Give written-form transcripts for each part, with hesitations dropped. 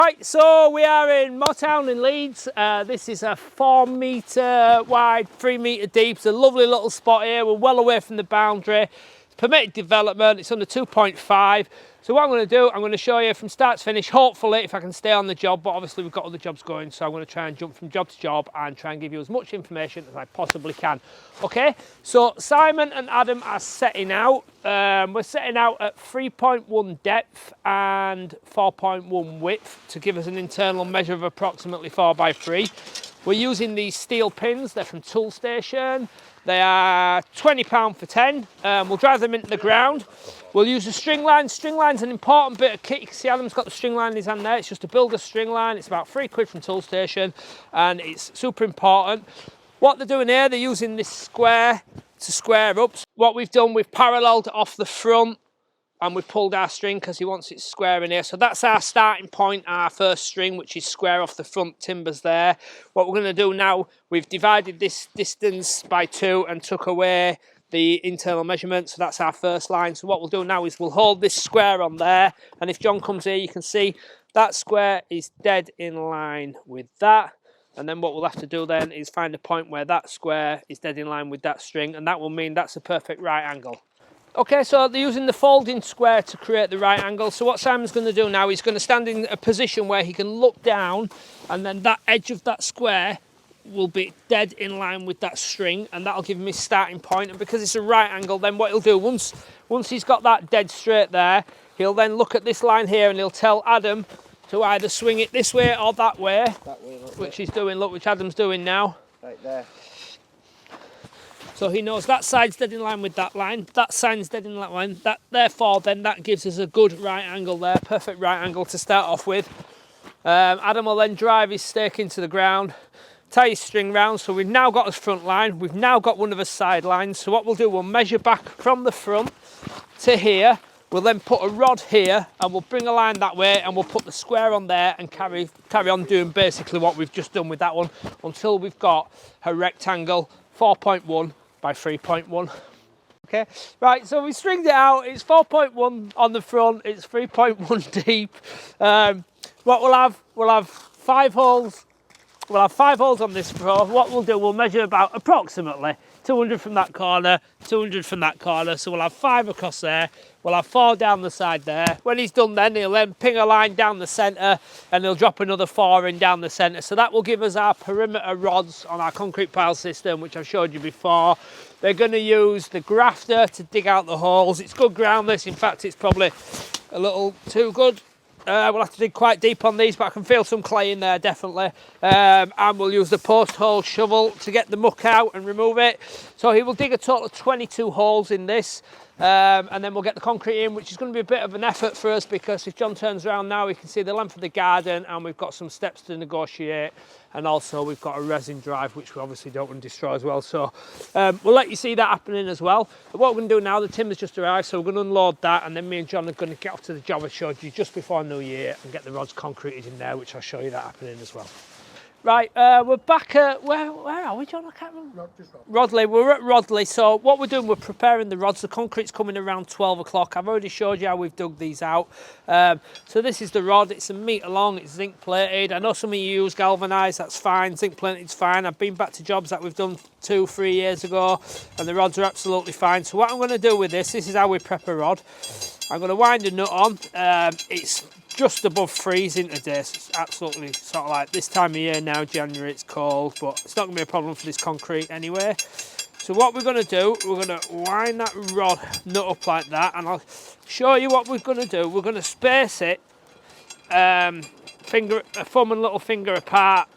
Right, so we are in Motown in Leeds. This is a 4 metre wide, 3 metre deep. It's a lovely little spot here. We're well away from the boundary. It's permitted development. It's under 2.5. So what I'm going to do, I'm going to show you from start to finish, hopefully, if I can stay on the job, but obviously we've got other jobs going, so I'm going to try and jump from job to job and try and give you as much information as I possibly can. Okay, so Simon and Adam are setting out. We're setting out at 3.1 depth and 4.1 width to give us an internal measure of approximately 4 by 3. We're using these steel pins. They're from Tool Station. They are £20 for 10. We'll drive them into the ground. We'll use a string line. String line's an important bit of kit. You can see Adam's got the string line in his hand there. It's just a builder string line. It's about £3 from Tool Station, and it's super important. What they're doing here, they're using this square to square up. What we've done, we've paralleled off the front, and we've pulled our string because he wants it square in here. So that's our starting point, our first string, which is square off the front timbers there. What we're going to do now, we've divided this distance by 2 and took away the internal measurement. So that's our first line. So what we'll do now is we'll hold this square on there. And if John comes here, you can see that square is dead in line with that. And then what we'll have to do then is find a point where that square is dead in line with that string. And that will mean that's a perfect right angle. Okay, so they're using the folding square to create the right angle. So what Simon's going to do now, he's going to stand in a position where he can look down, and then that edge of that square will be dead in line with that string, and that'll give him his starting point. And because it's a right angle, then what he'll do, once he's got that dead straight there, he'll then look at this line here and he'll tell Adam to either swing it this way or that way, which he's doing, look, which Adam's doing now. Right there. So he knows that side's dead in line with that line, that side's dead in that line, therefore then that gives us a good right angle there, perfect right angle to start off with. Adam will then drive his stake into the ground, tie his string round, so we've now got his front line, we've now got one of his side lines. So what we'll do, we'll measure back from the front to here, we'll then put a rod here and we'll bring a line that way and we'll put the square on there and carry on doing basically what we've just done with that one until we've got a rectangle 4.1 by 3.1. Okay, right, so we stringed it out. It's 4.1 on the front, it's 3.1 deep. What we'll have 5 holes. We'll have 5 holes on this floor. What we'll do, we'll measure about approximately 200 from that corner, 200 from that corner. So we'll have 5 across there. We'll have 4 down the side there. When he's done then, he'll then ping a line down the centre and he'll drop another 4 in down the centre. So that will give us our perimeter rods on our concrete pile system, which I've showed you before. They're going to use the grafter to dig out the holes. It's good ground, this. In fact, it's probably a little too good. We'll have to dig quite deep on these, but I can feel some clay in there, definitely. And we'll use the post hole shovel to get the muck out and remove it. So he will dig a total of 22 holes in this. And then we'll get the concrete in, which is going to be a bit of an effort for us because if John turns around now, we can see the length of the garden and we've got some steps to negotiate. And also we've got a resin drive, which we obviously don't want to destroy as well. So we'll let you see that happening as well. But what we're going to do now, the timber's just arrived, so we're going to unload that. And then me and John are going to get off to the job I showed you just before New Year and get the rods concreted in there, which I'll show you that happening as well. Right, we're back at, where are we, John? I can't remember. Rodley, we're at Rodley. So what we're doing, we're preparing the rods. The concrete's coming around 12 o'clock. I've already showed you how we've dug these out. So this is the rod. It's a metre long, it's zinc plated. I know some of you use galvanised, that's fine. Zinc plated's fine. I've been back to jobs that we've done 2-3 years ago and the rods are absolutely fine. So what I'm going to do with this is how we prep a rod. I'm going to wind a nut on. It's just above freezing today, so it's absolutely sort of like this time of year now, January, it's cold, but it's not going to be a problem for this concrete anyway. So what we're going to do, we're going to wind that rod nut up like that, and I'll show you what we're going to do. We're going to space it thumb and little finger apart,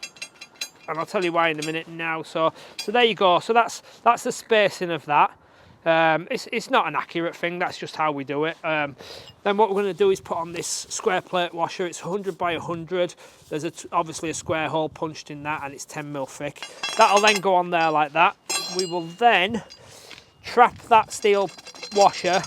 and I'll tell you why in a minute now. So there you go. So that's the spacing of that. It's not an accurate thing, that's just how we do it. Then what we're going to do is put on this square plate washer. It's 100 by 100. There's obviously a square hole punched in that and it's 10mm thick. That'll then go on there like that. We will then trap that steel washer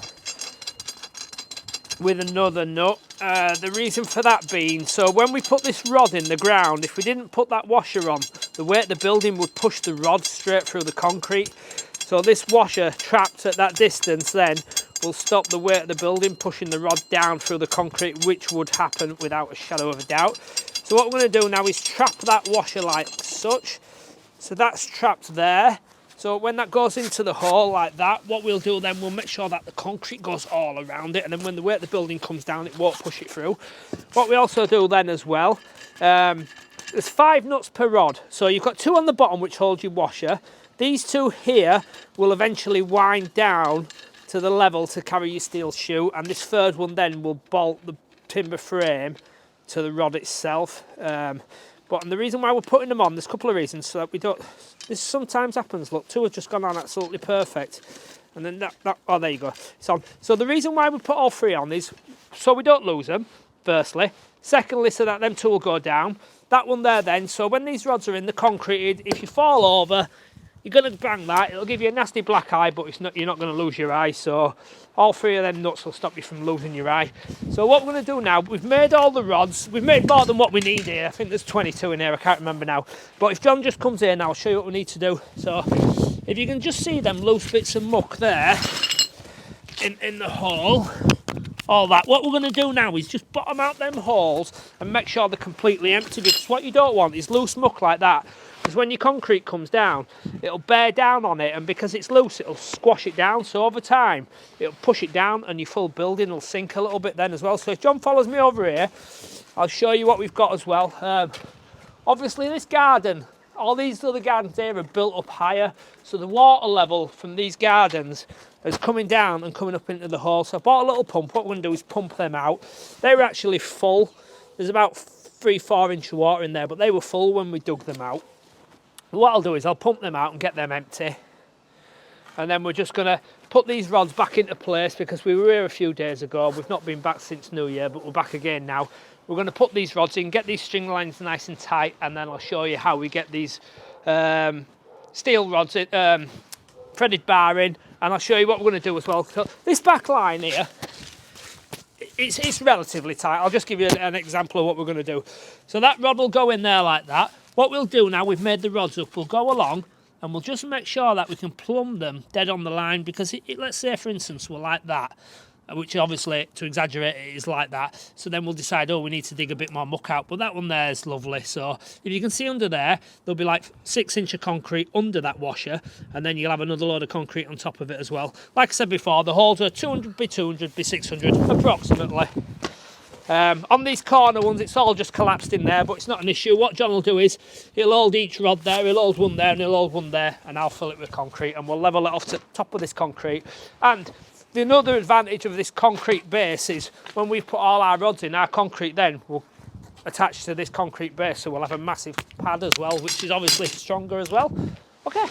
with another nut. The reason for that being, so when we put this rod in the ground, if we didn't put that washer on, the weight of the building would push the rod straight through the concrete. So this washer trapped at that distance then will stop the weight of the building pushing the rod down through the concrete, which would happen without a shadow of a doubt. So what we're going to do now is trap that washer like such. So that's trapped there. So when that goes into the hole like that, what we'll do then, we'll make sure that the concrete goes all around it, and then when the weight of the building comes down, it won't push it through. What we also do then as well, there's 5 nuts per rod. So you've got 2 on the bottom which hold your washer. These 2 here will eventually wind down to the level to carry your steel shoe, and this 3rd one then will bolt the timber frame to the rod itself. But the reason why we're putting them on, there's a couple of reasons, so that we don't, this sometimes happens, look, 2 have just gone on absolutely perfect. And then oh, there you go, it's on. So the reason why we put all 3 on is so we don't lose them, firstly. Secondly, so that them 2 will go down. That one there then, so when these rods are in the concrete, if you fall over, you're going to bang that, it'll give you a nasty black eye, but it's not, you're not going to lose your eye, so all 3 of them nuts will stop you from losing your eye. So what we're going to do now, we've made all the rods, we've made more than what we need here. I think there's 22 in here, I can't remember now. But if John just comes in, I'll show you what we need to do. So if you can just see them loose bits of muck there in the hole, all that. What we're going to do now is just bottom out them holes and make sure they're completely empty, because what you don't want is loose muck like that. Because when your concrete comes down, it'll bear down on it, and because it's loose, it'll squash it down. So over time, it'll push it down, and your full building will sink a little bit then as well. So if John follows me over here, I'll show you what we've got as well. Obviously, this garden, all these other gardens here are built up higher, so the water level from these gardens is coming down and coming up into the hole. So I bought a little pump. What we're going to do is pump them out. They were actually full. There's about 3-4 inch of water in there, but they were full when we dug them out. What I'll do is I'll pump them out and get them empty, and then we're just going to put these rods back into place, because we were here a few days ago. We've not been back since New Year, but we're back again now. We're going to put these rods in, get these string lines nice and tight, and then I'll show you how we get these steel rods in, threaded bar in, and I'll show you what we're going to do as well. So this back line here, it's relatively tight. I'll just give you an example of what we're going to do. So that rod will go in there like that. What we'll do now, we've made the rods up, we'll go along and we'll just make sure that we can plumb them dead on the line, because let's say, for instance, we're like that, which obviously, to exaggerate, it is like that. So then we'll decide, oh, we need to dig a bit more muck out. But that one there is lovely. So if you can see under there, there'll be like 6 inch of concrete under that washer, and then you'll have another load of concrete on top of it as well. Like I said before, the holes are 200 by 200 by 600 approximately. On these corner ones, it's all just collapsed in there, but it's not an issue. What John will do is he'll hold each rod there, he'll hold one there, and he'll hold one there, and I'll fill it with concrete, and we'll level it off to the top of this concrete. And the another advantage of this concrete base is when we put all our rods in, our concrete then will attach to this concrete base, so we'll have a massive pad as well, which is obviously stronger as well. Okay.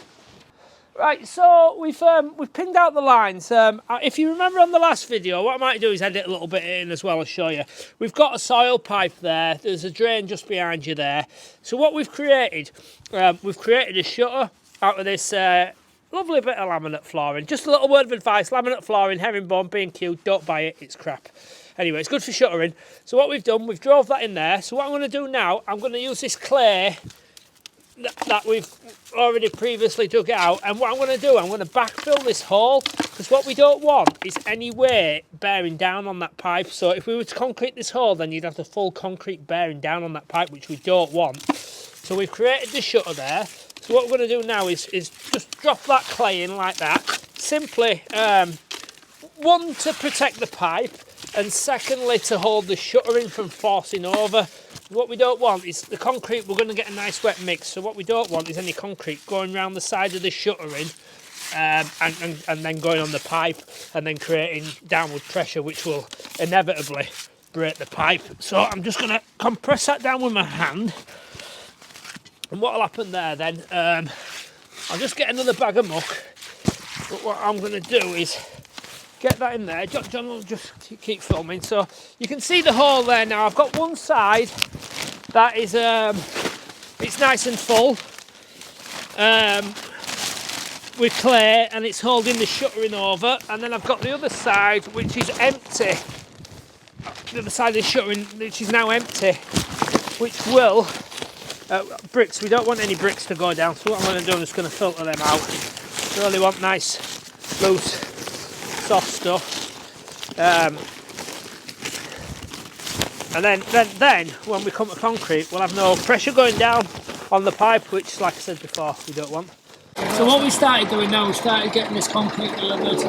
Right, so we've pinned out the lines. If you remember on the last video, what I might do is edit a little bit in as well and show you. We've got a soil pipe there. There's a drain just behind you there. So what we've created a shutter out of this lovely bit of laminate flooring. Just a little word of advice: laminate flooring, herringbone, B&Q, don't buy it. It's crap. Anyway, it's good for shuttering. So what we've done, we've drove that in there. So what I'm going to do now, I'm going to use this clay that we've already previously dug out, and what I'm going to do, I'm going to backfill this hole, because what we don't want is any weight bearing down on that pipe. So if we were to concrete this hole, then you'd have the full concrete bearing down on that pipe, which we don't want. So we've created the shutter there. So what we're going to do now is just drop that clay in like that, simply one, to protect the pipe, and secondly, to hold the shuttering from forcing over. What we don't want is the concrete, we're going to get a nice wet mix, so what we don't want is any concrete going around the side of the shuttering and then going on the pipe and then creating downward pressure, which will inevitably break the pipe. So I'm just going to compress that down with my hand, and what will happen there then, I'll just get another bag of muck, but what I'm going to do is get that in there. John will just keep filming. So you can see the hole there now. I've got one side that is it's nice and full with clay, and it's holding the shuttering over, and then I've got the other side which is empty. The other side of the shuttering which is now empty, which will bricks. We don't want any bricks to go down, so what I'm going to do, I'm just going to filter them out. We only want nice loose soft stuff. And then when we come to concrete, we'll have no pressure going down on the pipe, which, like I said before, we don't want. So what we started doing now, we started getting this concrete delivered.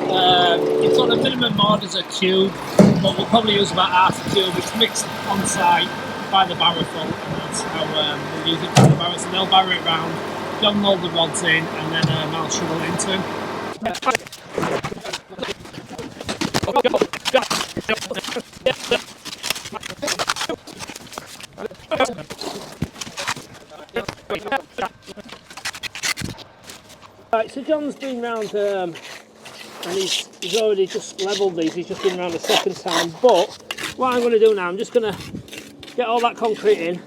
You've got the minimum orders a cube, but we'll probably use about half a cube. It's mixed on site by the barrow full, and that's how we'll use it by the barrow. So they'll barrow it round, John load the rods in, and then I'll shovel it into him. Right, so John's been round and he's already just levelled these. He's just been round a second time. But what I'm going to do now, I'm just going to get all that concrete in,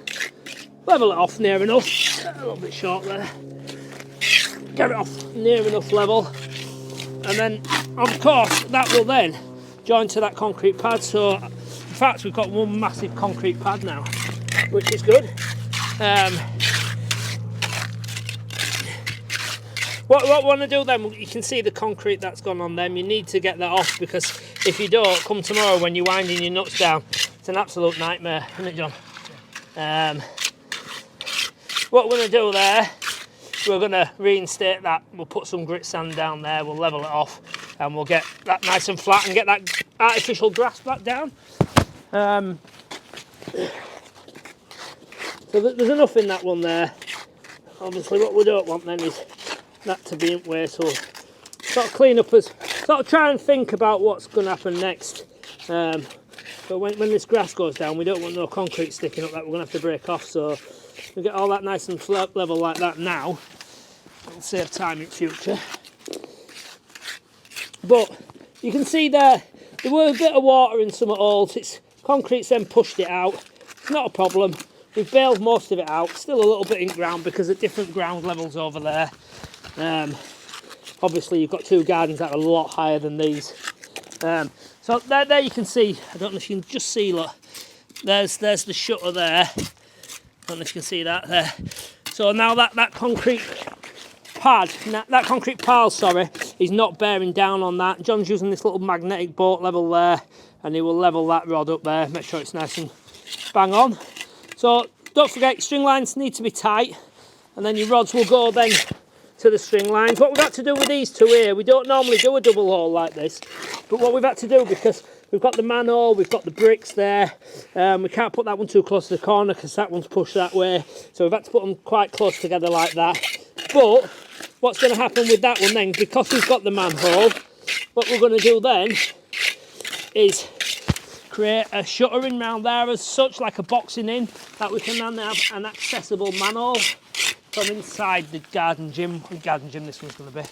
level it off near enough. A little bit short there. Get it off near enough level, and then of course that will then join to that concrete pad. So in fact we've got one massive concrete pad now, which is good. What I want to do then, you can see the concrete that's gone on them. You need to get that off, because if you don't, come tomorrow when you're winding your nuts down, it's an absolute nightmare, isn't it, John? What we're going to do there, we're going to reinstate that. We'll put some grit sand down there, we'll level it off, and we'll get that nice and flat and get that artificial grass back down. So there's enough in that one there. Obviously what we don't want then is that to be in way, so sort of clean up, sort of try and think about what's going to happen next. But when this grass goes down, we don't want no concrete sticking up that we're going to have to break off, so we get all that nice and flat level like that now. It'll save time in future. But you can see there were a bit of water in some holes. Concrete's then pushed it out. It's not a problem. We've bailed most of it out. Still a little bit in ground because of different ground levels over there. Obviously you've got two gardens that are a lot higher than these. So there you can see, I don't know if you can just see, look, there's the shutter there. I don't know if you can see that there. So now that concrete pad, that concrete pile, sorry, is not bearing down on that. John's using this little magnetic boat level there, and he will level that rod up there, make sure it's nice and bang on. So don't forget, string lines need to be tight, and then your rods will go then to the string lines. What we've had to do with these two here, we don't normally do a double hole like this, but what we've had to do, because we've got the manhole, we've got the bricks there, we can't put that one too close to the corner because that one's pushed that way, so we've had to put them quite close together like that. But what's going to happen with that one then, because we've got the manhole, what we're going to do then is create a shuttering round there as such, like a boxing in, that we can then have an accessible manhole from inside the garden gym this one's going to be.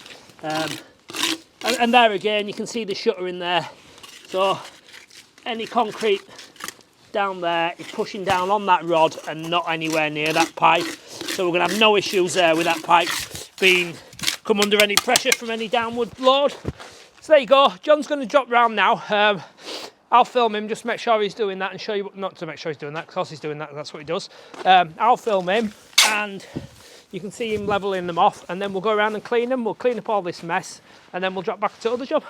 And there again you can see the shutter in there, so any concrete down there is pushing down on that rod and not anywhere near that pipe, so we're going to have no issues there with that pipe being come under any pressure from any downward load. So there you go, John's going to drop round now. I'll film him, just make sure he's doing that and show you, not to make sure he's doing that, because he's doing that, that's what he does. I'll film him and you can see him levelling them off, and then we'll go around and clean them. We'll clean up all this mess, and then we'll drop back to the other job.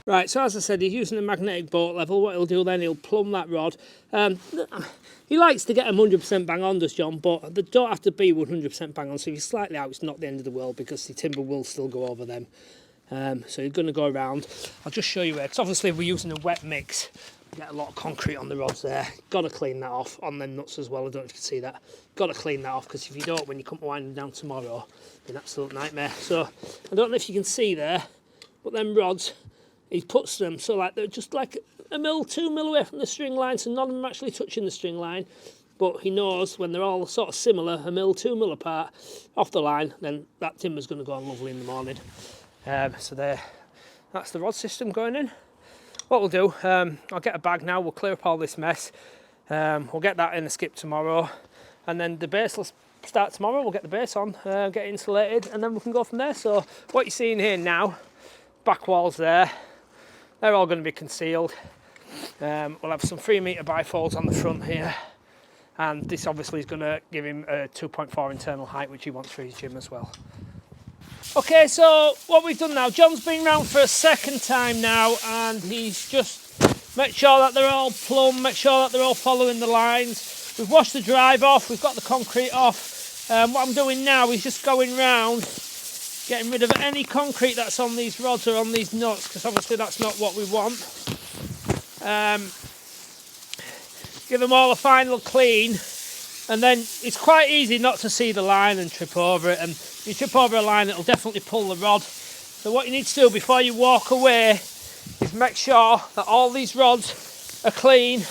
Right, so as I said, he's using a magnetic boat level. What he'll do then, he'll plumb that rod. He likes to get them 100% bang on, does John, but they don't have to be 100% bang on. So if you're slightly out, it's not the end of the world, because the timber will still go over them. So you're going to go around. I'll just show you where, because obviously we're using a wet mix. Get a lot of concrete on the rods there. Got to clean that off on the nuts as well. I don't know if you can see that. Got to clean that off, because if you don't, when you come to wind them down tomorrow, it's an absolute nightmare. So I don't know if you can see there, but them rods, he puts them so like they're just like a mil, 2 mil away from the string line, so none of them are actually touching the string line. But he knows when they're all sort of similar, a mil, 2 mil apart off the line, then that timber's going to go on lovely in the morning. So there, that's the rod system going in. What we'll do, I'll get a bag now, we'll clear up all this mess, we'll get that in the skip tomorrow, and then the base will start tomorrow. We'll get the base on, get it insulated, and then we can go from there. So what you're seeing here now, back walls there, they're all going to be concealed. We'll have some 3 metre bifolds on the front here, and this obviously is going to give him a 2.4 internal height, which he wants for his gym as well. Okay, so what we've done now, John's been round for a second time now, and he's just make sure that they're all plumb, make sure that they're all following the lines. We've washed the drive off, we've got the concrete off. What I'm doing now is just going round, getting rid of any concrete that's on these rods or on these nuts, because obviously that's not what we want. Give them all a final clean, and then it's quite easy not to see the line and trip over it, and if you trip over a line it'll definitely pull the rod. So what you need to do before you walk away is make sure that all these rods are clean,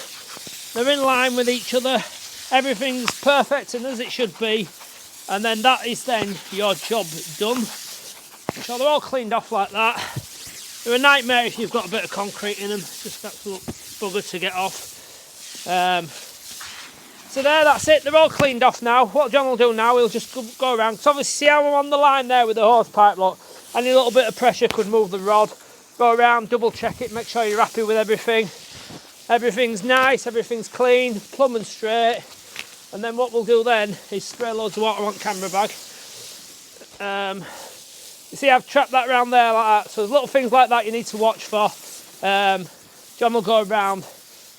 they're in line with each other, everything's perfect and as it should be, and then that is then your job done. So they're all cleaned off like that. They're a nightmare if you've got a bit of concrete in them, just absolute bugger to get off. So there, that's it, they're all cleaned off now. What John will do now, he'll just go around, so obviously see how I'm on the line there with the hose pipe, look, any little bit of pressure could move the rod. Go around, double check it, make sure you're happy with everything. Everything's nice, everything's clean, plumb and straight. And then what we'll do then is spray loads of water on camera bag. You see I've trapped that round there like that, so there's little things like that you need to watch for. John will go around,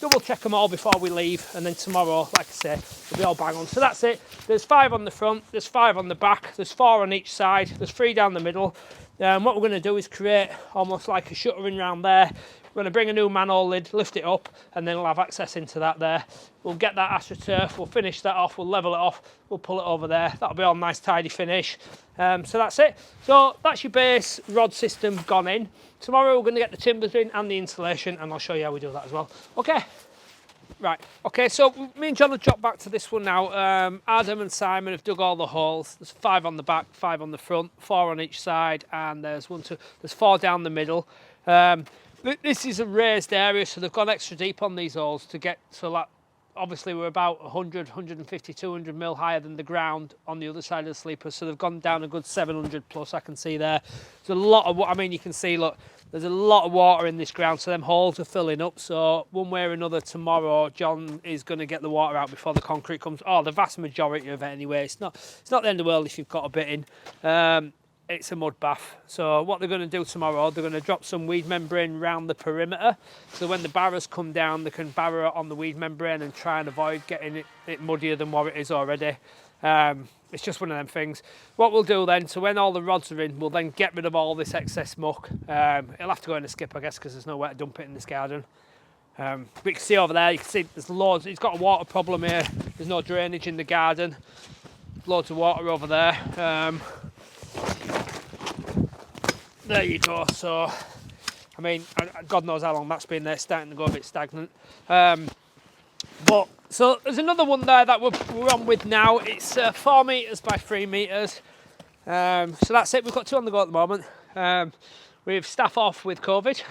double check them all before we leave, and then tomorrow, like I say, we'll be all bang on. So that's it, there's 5 on the front, there's 5 on the back, there's 4 on each side, there's 3 down the middle. What we're going to do is create almost like a shuttering round there. We're going to bring a new manhole lid, lift it up, and then we'll have access into that there. We'll get that AstroTurf, we'll finish that off, we'll level it off, we'll pull it over there. That'll be all nice tidy finish. So that's it. So that's your base rod system gone in. Tomorrow we're going to get the timbers in and the insulation, and I'll show you how we do that as well. Okay. Right, okay, so me and John have dropped back to this one now. Adam and Simon have dug all the holes. There's 5 on the back, 5 on the front, 4 on each side, and there's 4 down the middle. This is a raised area, so they've gone extra deep on these holes to get to that. Obviously, we're about 100, 150, 200 mil higher than the ground on the other side of the sleeper, so they've gone down a good 700 plus, I can see there. There's a lot of, I mean, you can see, look, there's a lot of water in this ground, so them holes are filling up. So one way or another tomorrow, John is going to get the water out before the concrete comes. Oh, the vast majority of it anyway. It's not the end of the world if you've got a bit in. It's a mud bath. So what they're going to do tomorrow, they're going to drop some weed membrane around the perimeter. So when the barrows come down, they can barrow it on the weed membrane and try and avoid getting it muddier than what it is already. It's just one of them things. What we'll do then, so when all the rods are in, we'll then get rid of all this excess muck. It'll have to go in a skip, I guess, because there's nowhere to dump it in this garden. But you can see over there, you can see there's loads. It's got a water problem here. There's no drainage in the garden. Loads of water over there. There you go. So, I mean, God knows how long that's been there, starting to go a bit stagnant. But so there's another one there that we're on with now. It's 4 metres by 3 metres. So that's it. We've got 2 on the go at the moment. We've staff off with COVID.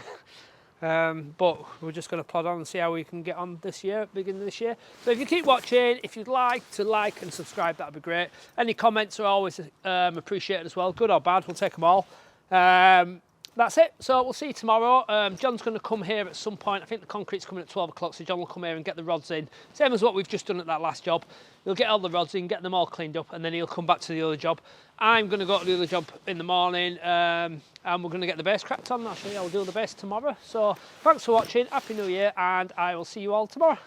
But we're just going to plod on and see how we can get on this year, beginning of this year. So if you keep watching, if you'd like to like and subscribe, that'd be great. Any comments are always appreciated as well, good or bad, we'll take them all. That's it, so we'll see you tomorrow. John's going to come here at some point. I think the concrete's coming at 12 o'clock, so John will come here and get the rods in. Same as what we've just done at that last job. He'll get all the rods in, get them all cleaned up, and then he'll come back to the other job. I'm going to go to the other job in the morning, and we're going to get the base cracked on. I'll show you how we'll do the base tomorrow. So thanks for watching, Happy New Year, and I will see you all tomorrow.